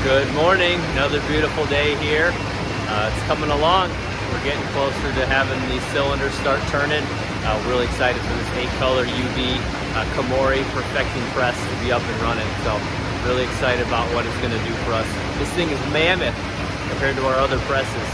Good morning, another beautiful day here. It's coming along. We're getting closer to having these cylinders start turning. Really excited for this 8-color UV Komori perfecting press to be up and running. So really excited about what it's going to do for us. This thing is mammoth compared to our other presses.